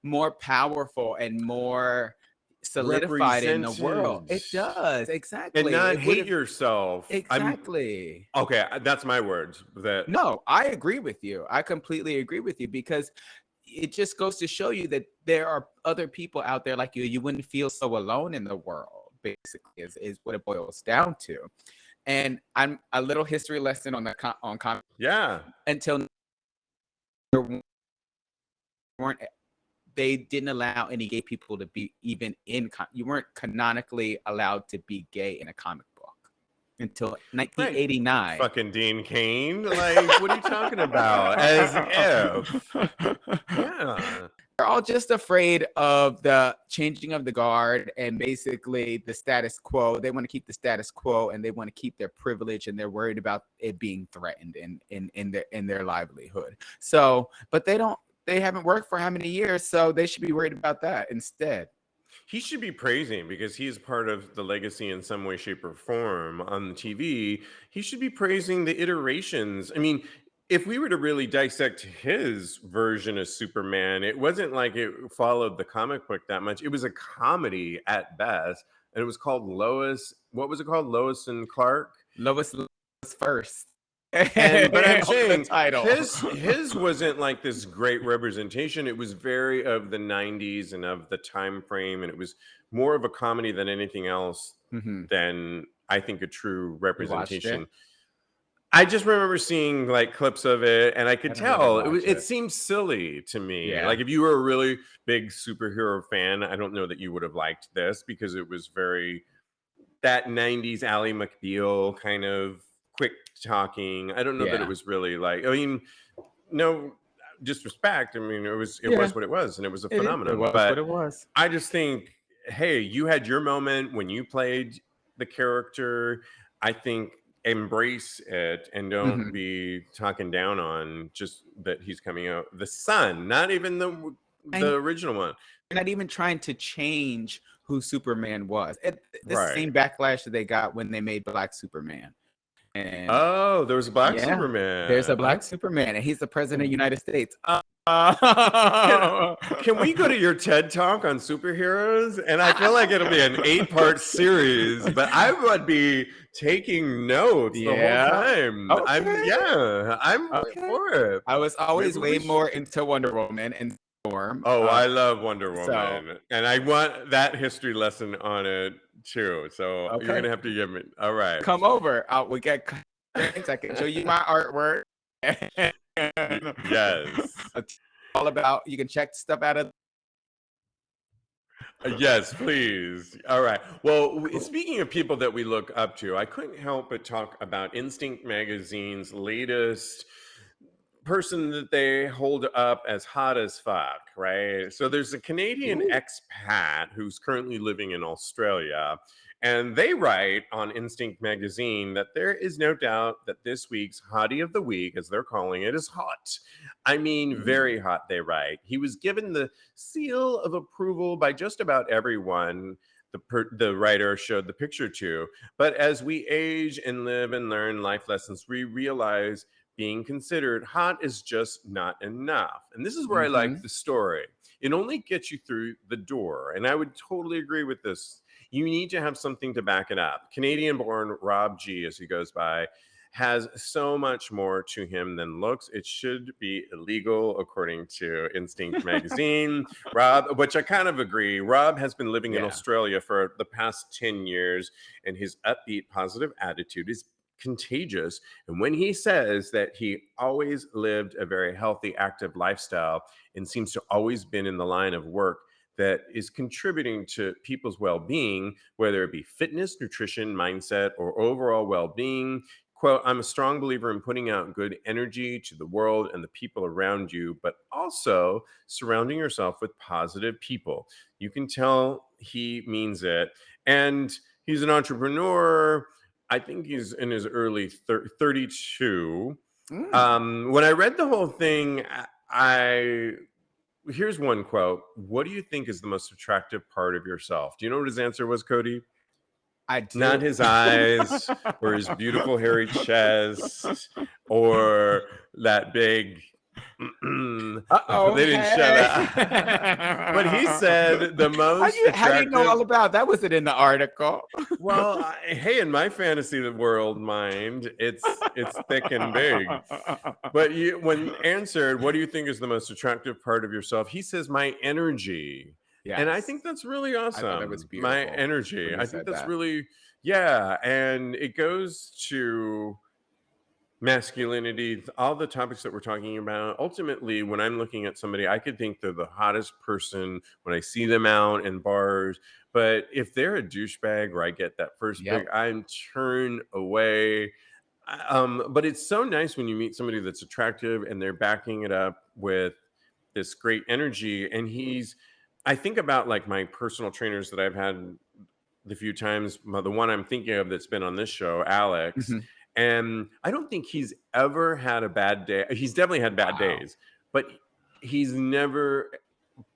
[SPEAKER 2] more powerful and more solidified in the world. It does, exactly.
[SPEAKER 1] And not hate yourself.
[SPEAKER 2] Exactly.
[SPEAKER 1] Okay, that's my words.
[SPEAKER 2] No, I agree with you. I completely agree with you, because it just goes to show you that there are other people out there like you. You wouldn't feel so alone in the world, basically, is what it boils down to. And I'm a little history lesson on comics.
[SPEAKER 1] Yeah.
[SPEAKER 2] Until they didn't allow any gay people to be even in. You weren't canonically allowed to be gay in a comic book until 1989.
[SPEAKER 1] Right. Fucking Dean Cain. Like, what are you talking about? As if. Yeah.
[SPEAKER 2] They're all just afraid of the changing of the guard and basically the status quo. They want to keep the status quo and they want to keep their privilege, and they're worried about it being threatened in their livelihood. So, but they haven't worked for how many years, so they should be worried about that instead.
[SPEAKER 1] he should be praising because he is part of the legacy in some way, shape, or form on the TV. He should be praising the iterations. I mean, if we were to really dissect his version of Superman, it wasn't like it followed the comic book that much. It was a comedy at best, and it was called Lois. What was it called? Lois and Clark.
[SPEAKER 2] Lois first.
[SPEAKER 1] But I'm saying his wasn't like this great representation. It was very of the 90s and of the time frame, and it was more of a comedy than anything else than I think a true representation. I just remember seeing like clips of it, and I could tell it seemed silly to me. Yeah. Like if you were a really big superhero fan, I don't know that you would have liked this because it was very that 90s Ally McBeal kind of quick talking. I don't know that it was really like, I mean, no disrespect. I mean, it was what it was, and it was a phenomenon.
[SPEAKER 2] But what it was.
[SPEAKER 1] I just think, hey, you had your moment when you played the character. I think embrace it and don't be talking down on just that he's coming out the son, not even the original one.
[SPEAKER 2] They're not even trying to change who Superman was. The same backlash that they got when they made Black Superman. And
[SPEAKER 1] there was a Black Superman.
[SPEAKER 2] There's a Black Superman, and he's the president of the United States.
[SPEAKER 1] Can we go to your TED Talk on superheroes? And I feel like it'll be an 8-part series, but I would be taking notes the whole time. I'm for it.
[SPEAKER 2] I was always way more into Wonder Woman and Storm.
[SPEAKER 1] I love Wonder Woman, and I want that history lesson on it too. So you're gonna have to give me. All right,
[SPEAKER 2] come over. We get things. I can show you my artwork.
[SPEAKER 1] Yes,
[SPEAKER 2] it's all about. You can check stuff out of.
[SPEAKER 1] Yes, please. All right. Well, speaking of people that we look up to, I couldn't help but talk about Instinct Magazine's latest person that they hold up as hot as fuck, right? So there's a Canadian expat who's currently living in Australia, and they write on Instinct Magazine that there is no doubt that this week's Hottie of the Week, as they're calling it, is hot. I mean, very hot, they write. He was given the seal of approval by just about everyone the writer showed the picture to. But as we age and live and learn life lessons, we realize being considered hot is just not enough. And this is where I like the story. It only gets you through the door. And I would totally agree with this. You need to have something to back it up. Canadian-born Rob G, as he goes by, has so much more to him than looks. It should be illegal, according to Instinct Magazine. Rob, which I kind of agree. Rob has been living in Australia for the past 10 years, and his upbeat, positive attitude is contagious. And when he says that he always lived a very healthy, active lifestyle and seems to always been in the line of work that is contributing to people's well-being, whether it be fitness, nutrition, mindset, or overall well-being, quote, I'm a strong believer in putting out good energy to the world and the people around you, but also surrounding yourself with positive people. You can tell he means it. And he's an entrepreneur. I think he's in his early 32. When I read the whole thing, here's one quote. What do you think is the most attractive part of yourself? Do you know what his answer was, Kodi?
[SPEAKER 2] I do.
[SPEAKER 1] Not his eyes or his beautiful hairy chest or that big. They didn't shut up. But he said the most
[SPEAKER 2] how do you know all about that? Was it in the article?
[SPEAKER 1] Well, hey, in my fantasy world mind, it's thick and big. But when answered, what do you think is the most attractive part of yourself? He says, my energy. Yes. And I think that's really awesome. I thought it was beautiful. My energy. I think that's really, and it goes to masculinity, all the topics that we're talking about. Ultimately, when I'm looking at somebody, I could think they're the hottest person when I see them out in bars. But if they're a douchebag or I get that first big, I'm turned away. But it's so nice when you meet somebody that's attractive and they're backing it up with this great energy. And I think about like my personal trainers that I've had the few times, the one I'm thinking of that's been on this show, Alex. And I don't think he's ever had a bad day. He's definitely had bad days, but he's never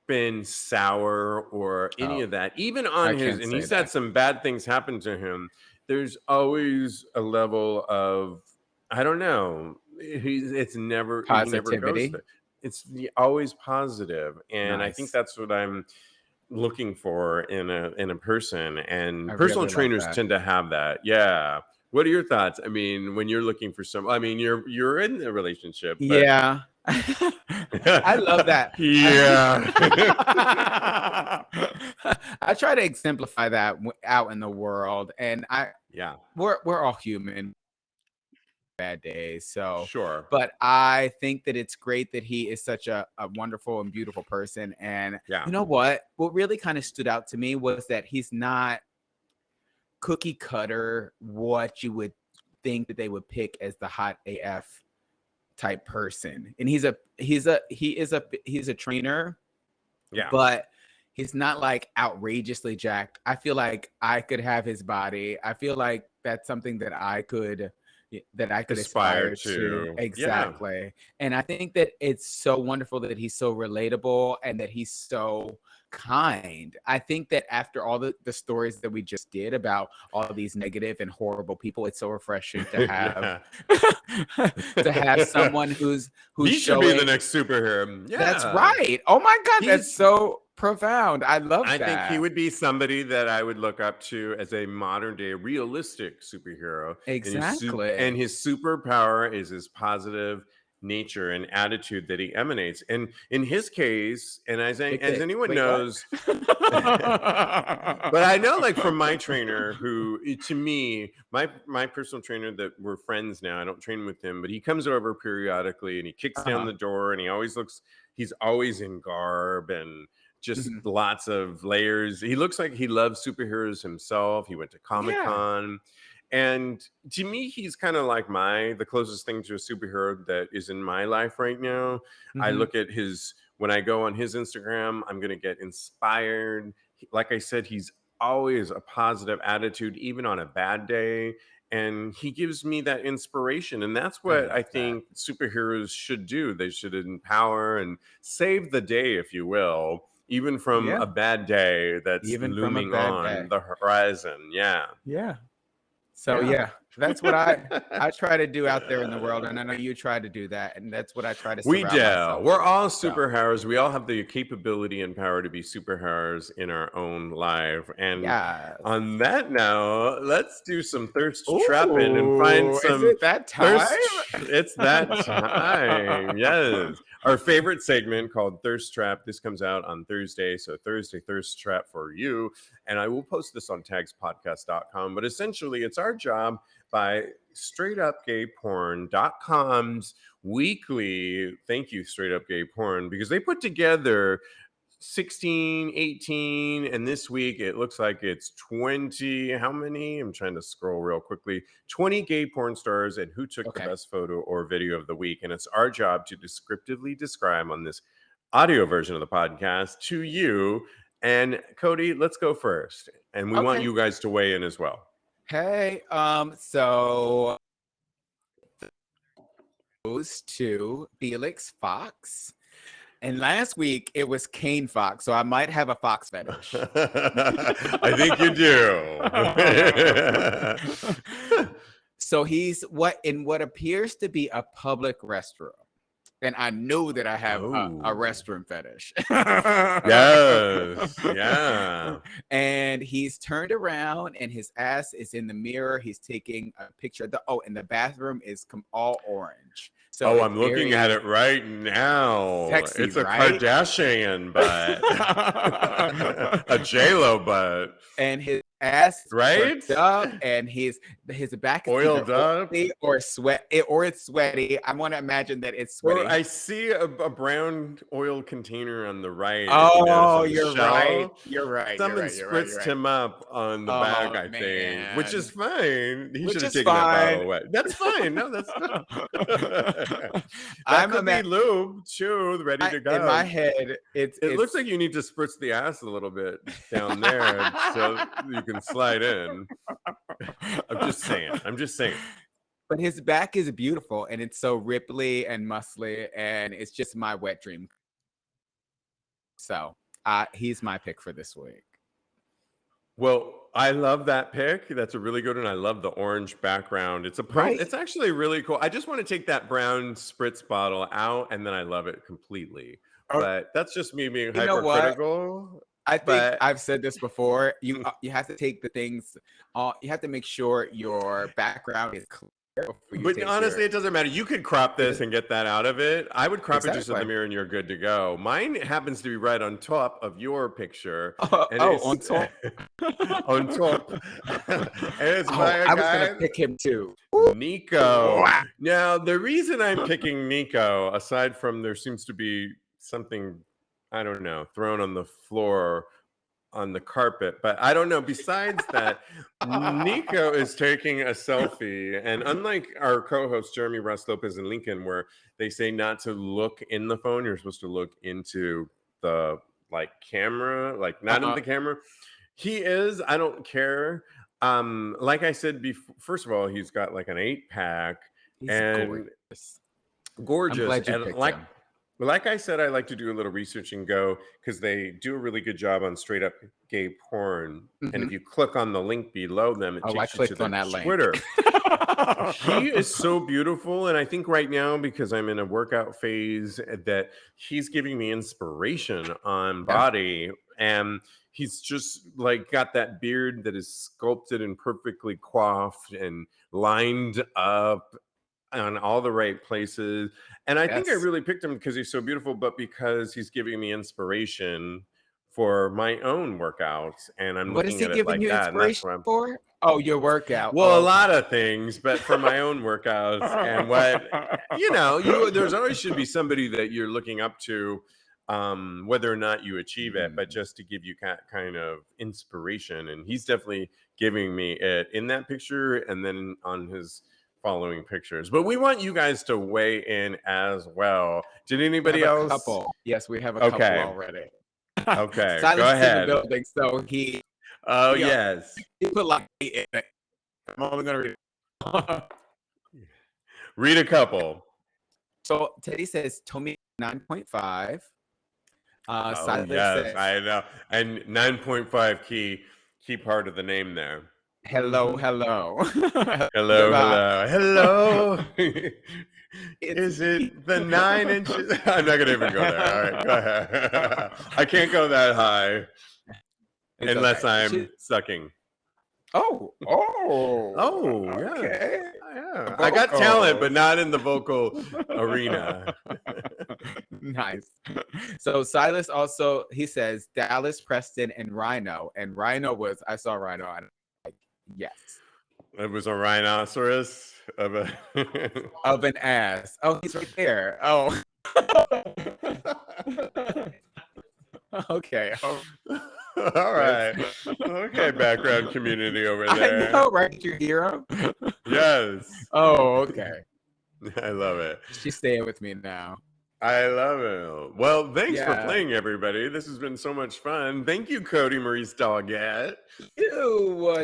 [SPEAKER 1] been sour or any of that. Even on and he's had some bad things happen to him. There's always a level of, I don't know. It's never
[SPEAKER 2] positivity.
[SPEAKER 1] He never goes there. It's always positive, and I think that's what I'm looking for in a person. And personal trainers tend to have that. Yeah. What are your thoughts? I mean, when you're looking for you're in a relationship. But...
[SPEAKER 2] Yeah. I love that.
[SPEAKER 1] Yeah.
[SPEAKER 2] I try to exemplify that out in the world, and we're all human. Bad days, so
[SPEAKER 1] sure.
[SPEAKER 2] But I think that it's great that he is such a wonderful and beautiful person. And you know what really kind of stood out to me was that he's not cookie cutter what you would think that they would pick as the hot AF type person. And he's a trainer, but he's not like outrageously jacked. I feel like I could have his body. I feel like that's something that I could aspire to. Exactly. Yeah. And I think that it's so wonderful that he's so relatable and that he's so kind. I think that after all the stories that we just did about all these negative and horrible people, it's so refreshing to have to have someone who's
[SPEAKER 1] he should be the next superhero. Yeah,
[SPEAKER 2] that's right. Oh my God, that's so profound. I love that.
[SPEAKER 1] I think he would be somebody that I would look up to as a modern day realistic superhero.
[SPEAKER 2] Exactly.
[SPEAKER 1] And his superpower is his positive nature and attitude that he emanates. And in his case, and as anyone knows, but I know, like, from my trainer, who to me, my personal trainer that we're friends now, I don't train with him, but he comes over periodically and he kicks down the door, and he's always in garb and just lots of layers. He looks like he loves superheroes himself. He went to Comic-Con. And to me, he's kind of like the closest thing to a superhero that is in my life right now. I look at when I go on his Instagram, I'm going to get inspired. Like I said, he's always a positive attitude, even on a bad day. And he gives me that inspiration. And that's what I think superheroes should do. They should empower and save the day, if you will, even from a bad day that's looming on the horizon. Yeah.
[SPEAKER 2] Yeah. So that's what I try to do out there in the world, and I know you try to do that, and that's what I try to.
[SPEAKER 1] We do. We're all superheroes. We all have the capability and power to be superheroes in our own life. And on that note, let's do some thirst trapping and find some.
[SPEAKER 2] Is it that time?
[SPEAKER 1] It's that time. Yes. Our favorite segment called Thirst Trap. This comes out on Thursday. So Thursday, Thirst Trap for you. And I will post this on TAGSPodcast.com. But essentially, it's our job by StraightUpGayPorn.com's weekly, thank you, Straight Up Gay Porn, because they put together 16, 18, and this week it looks like it's 20. How many? I'm trying to scroll real quickly. 20 gay porn stars and who took the best photo or video of the week. And it's our job to descriptively describe on this audio version of the podcast to you. And Kodi, let's go first. And we want you guys to weigh in as well.
[SPEAKER 2] Hey, so goes to Felix Fox. And last week it was Kane Fox, so I might have a fox fetish.
[SPEAKER 1] I think you do.
[SPEAKER 2] So he's in what appears to be a public restroom. And I know that I have a restroom fetish.
[SPEAKER 1] Yes. Yeah.
[SPEAKER 2] And he's turned around and his ass is in the mirror. He's taking a picture. And the bathroom is all orange. So
[SPEAKER 1] I'm looking at it right now.
[SPEAKER 2] Sexy,
[SPEAKER 1] it's a Kardashian butt. A J-Lo butt.
[SPEAKER 2] And his ass is up, and his back is
[SPEAKER 1] oiled up
[SPEAKER 2] or it's sweaty. I want to imagine that it's sweaty.
[SPEAKER 1] Well, I see a brown oil container on the right.
[SPEAKER 2] Oh, you're right.
[SPEAKER 1] Someone spritzed him up on the back, I think, which is fine. He should have taken that bottle away. That's fine. No, that's fine. That could be lube too, ready to go.
[SPEAKER 2] In my head, it
[SPEAKER 1] looks like you need to spritz the ass a little bit down there so you can slide in. I'm just saying.
[SPEAKER 2] But his back is beautiful, and it's so ripply and muscly, and it's just my wet dream. So he's my pick for this week.
[SPEAKER 1] Well, I love that pick. That's a really good one. I love the orange background. It's It's actually really cool. I just want to take that brown spritz bottle out, and then I love it completely. But that's just me being hypercritical.
[SPEAKER 2] I think I've said this before. You have to take the things. You have to make sure your background is clear.
[SPEAKER 1] But honestly, it doesn't matter. You could crop this and get that out of it. I would crop it just in the mirror, and you're good to go. Mine happens to be right on top of your picture.
[SPEAKER 2] On top.
[SPEAKER 1] On top. It's
[SPEAKER 2] I was gonna pick him too.
[SPEAKER 1] Nico. Now, the reason I'm picking Nico, aside from there seems to be something, I don't know, thrown on the floor on the carpet, but I don't know. Besides that, Nico is taking a selfie, and unlike our co-host Jeremy Ross Lopez and Lincoln, where they say not to look in the phone, you're supposed to look into the camera, not in the camera. He is. I don't care. Like I said before, first of all, he's got an 8-pack, and gorgeous.
[SPEAKER 2] I'm glad you picked him.
[SPEAKER 1] Like I said, I like to do a little research and go, because they do a really good job on straight up gay porn. Mm-hmm. And if you click on the link below them, it takes you to their Twitter. He is so beautiful. And I think right now, because I'm in a workout phase, that he's giving me inspiration on body. And he's just got that beard that is sculpted and perfectly coiffed and lined up on all the right places. And I think I really picked him because he's so beautiful, but because he's giving me inspiration for my own workouts. And I'm looking at it like that.
[SPEAKER 2] What is he giving you inspiration for? Oh, your workout.
[SPEAKER 1] Well, a lot of things, but for my own workouts. And there's always should be somebody that you're looking up to, whether or not you achieve it, but just to give you kind of inspiration. And he's definitely giving me it in that picture and then on his following pictures. But we want you guys to weigh in as well. Did anybody else?
[SPEAKER 2] Couple. Yes, we have a couple already.
[SPEAKER 1] Okay, go ahead.
[SPEAKER 2] In the building, so he.
[SPEAKER 1] Oh yes.
[SPEAKER 2] He put in it. I'm only gonna
[SPEAKER 1] read a couple.
[SPEAKER 2] So Teddy says Tommy 9.5.
[SPEAKER 1] Yes, I know, and 9.5 key part of the name there.
[SPEAKER 2] Hello.
[SPEAKER 1] Hello. Is it the 9 inches? I'm not gonna even go there. All right, go ahead. I can't go that high unless I'm sucking.
[SPEAKER 2] Oh,
[SPEAKER 1] okay. Yeah. I got talent, but not in the vocal arena.
[SPEAKER 2] Nice. So Silas also, he says Dallas, Preston, and Rhino. And Rhino I saw Rhino. I'm like, yes.
[SPEAKER 1] It was a rhinoceros of
[SPEAKER 2] an ass. Oh, he's right there. Oh. Okay.
[SPEAKER 1] All right. Okay, background community over there.
[SPEAKER 2] I know, right? Your hero?
[SPEAKER 1] Yes.
[SPEAKER 2] Oh, okay.
[SPEAKER 1] I love it.
[SPEAKER 2] She's staying with me now.
[SPEAKER 1] I love it. Well, thanks for playing, everybody. This has been so much fun. Thank you, Kodi Maurice Doggette.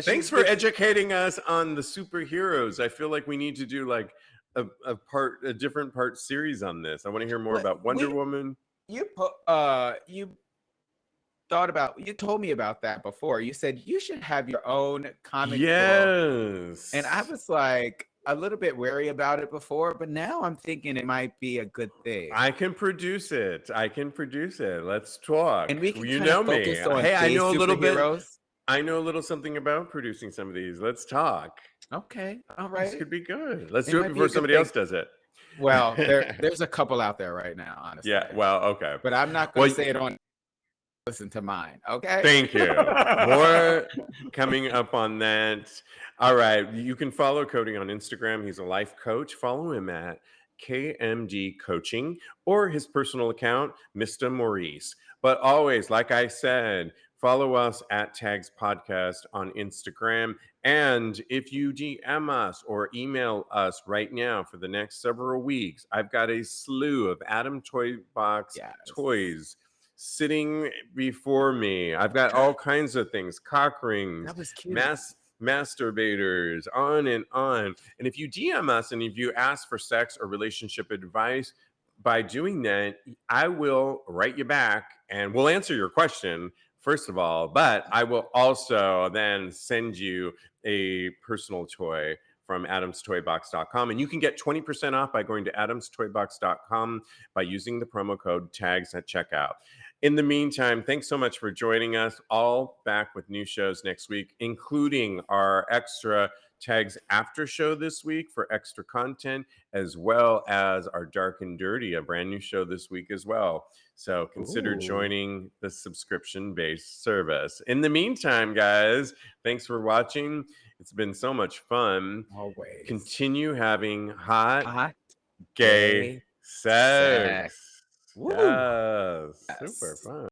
[SPEAKER 1] Thanks for educating us on the superheroes. I feel like we need to do a different part series on this. I want to hear more about Wonder Woman.
[SPEAKER 2] You told me about that before. You said you should have your own comic book. And I was like a little bit wary about it before, but now I'm thinking it might be a good thing.
[SPEAKER 1] I can produce it. Let's talk.
[SPEAKER 2] And we can
[SPEAKER 1] me. Hey, I know a little bit. I know a little something about producing some of these. Let's talk.
[SPEAKER 2] Okay. All right.
[SPEAKER 1] This could be good. Let's do it before somebody else does it.
[SPEAKER 2] Well, there's a couple out there right now, honestly.
[SPEAKER 1] Yeah. Well, okay.
[SPEAKER 2] But I'm not going to say it on. Listen to mine. Okay.
[SPEAKER 1] Thank you. More coming up on that. All right. You can follow Kodi on Instagram. He's a life coach. Follow him at KMD Coaching or his personal account, Mr. Maurice. But always, like I said, follow us at TAGSPodcast on Instagram. And if you DM us or email us right now for the next several weeks, I've got a slew of Adam Toy Box toys sitting before me. I've got all kinds of things, cock rings, masturbators, on and on. And if you DM us and if you ask for sex or relationship advice, by doing that, I will write you back and we'll answer your question, first of all, but I will also then send you a personal toy from adamstoybox.com. And you can get 20% off by going to adamstoybox.com by using the promo code TAGS at checkout. In the meantime, thanks so much for joining us. All back with new shows next week, including our extra Tags after show this week for extra content, as well as our Dark and Dirty, a brand new show this week as well. So consider joining the subscription-based service. In the meantime, guys, thanks for watching. It's been so much fun.
[SPEAKER 2] Always.
[SPEAKER 1] Continue having hot gay sex. Yes. Super fun.